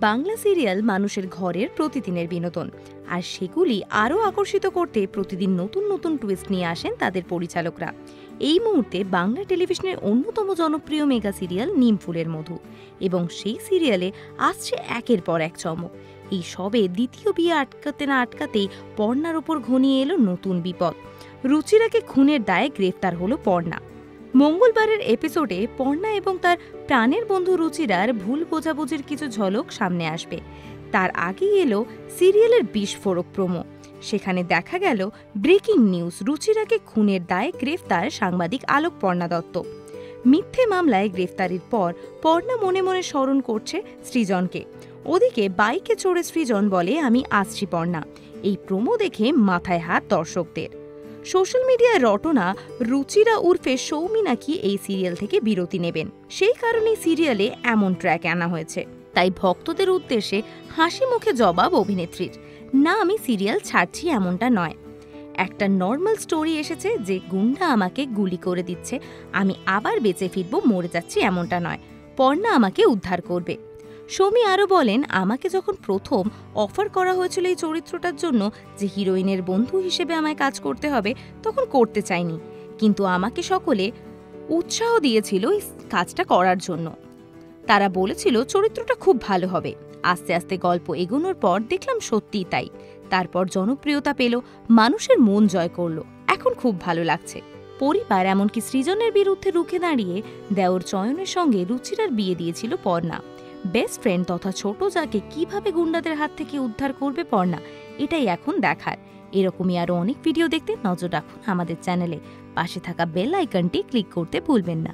Bangla serial মানুষের ঘরের প্রতিদিনের বিনোদন, আর সেগুলি আরও আকর্ষিত করতে প্রতিদিন নতুন নতুন টুইস্ট নিয়ে আসেন তাদের পরিচালকরা। এই মুহূর্তে বাংলা টেলিভিশনের অন্যতম জনপ্রিয় মেগা সিরিয়াল নিমফুলের মধু, এবং সেই সিরিয়ালে আসছে একের পর এক চমক। এই সবে দ্বিতীয় বিয়ে আটকাতে না আটকাতেই পর্ণার ওপর ঘনিয়ে এলো নতুন বিপদ। রুচিরাকে খুনের দায়ে গ্রেফতার হলো পর্ণা। মঙ্গলবারের এপিসোডে পর্ণা এবং তার প্রাণের বন্ধু রুচিরার ভুল বোঝাবুঝির কিছু ঝলক সামনে আসবে। তার আগেই এলো সিরিয়ালের বিস্ফোরক প্রোমো। সেখানে দেখা গেল ব্রেকিং নিউজ, রুচিরাকে খুনের দায়ে গ্রেফতার সাংবাদিক আলোক পর্ণা দত্ত। মিথ্যে মামলায় গ্রেফতারির পর পর্ণা মনে মনে স্মরণ করছে সৃজনকে। ওদিকে বাইকে চড়ে সৃজন বলে, আমি আসছি পর্ণা। এই প্রোমো দেখে মাথায় হাত দর্শকদের। সোশ্যাল মিডিয়ায় রটনা রুচিরা উর্ফে সৌমি নাকি এই সিরিয়াল থেকে বিরতি নেবেন, সেই কারণেই সিরিয়ালে এমন ট্র্যাক আনা হয়েছে। তাই ভক্তদের উদ্দেশ্যে হাসি মুখে জবাব অভিনেত্রীর, না আমি সিরিয়াল ছাড়ছি এমনটা নয়। একটা নর্মাল স্টোরি এসেছে যে গুন্ডা আমাকে গুলি করে দিচ্ছে, আমি আবার বেঁচে ফিরবো, মরে যাচ্ছি এমনটা নয়, পর্ণা আমাকে উদ্ধার করবে। সৌমি আরও বলেন, আমাকে যখন প্রথম অফার করা হয়েছিল এই চরিত্রটার জন্য, যে হিরোইনের বন্ধু হিসেবে আমায় কাজ করতে হবে, তখন করতে চাইনি, কিন্তু আমাকে সকলে উৎসাহ দিয়েছিল এই কাজটা করার জন্য। তারা বলেছিল চরিত্রটা খুব ভালো হবে। আস্তে আস্তে গল্প এগোনোর পর দেখলাম সত্যিই তাই। তারপর জনপ্রিয়তা পেল, মানুষের মন জয় করলো, এখন খুব ভালো লাগছে। পরিবার এমনকি সৃজনের বিরুদ্ধে রুখে দাঁড়িয়ে দেওর চয়নের সঙ্গে রুচিরার বিয়ে দিয়েছিল পর্ণা। বেস্ট ফ্রেন্ড তথা ছোট যাকে কিভাবে গুন্ডাদের হাত থেকে উদ্ধার করবে পর্ণা, এটাই এখন দেখার। এরকমই আরও অনেক ভিডিও দেখতে নজর রাখুন আমাদের চ্যানেলে। পাশে থাকা বেল আইকনটি ক্লিক করতে ভুলবেন না।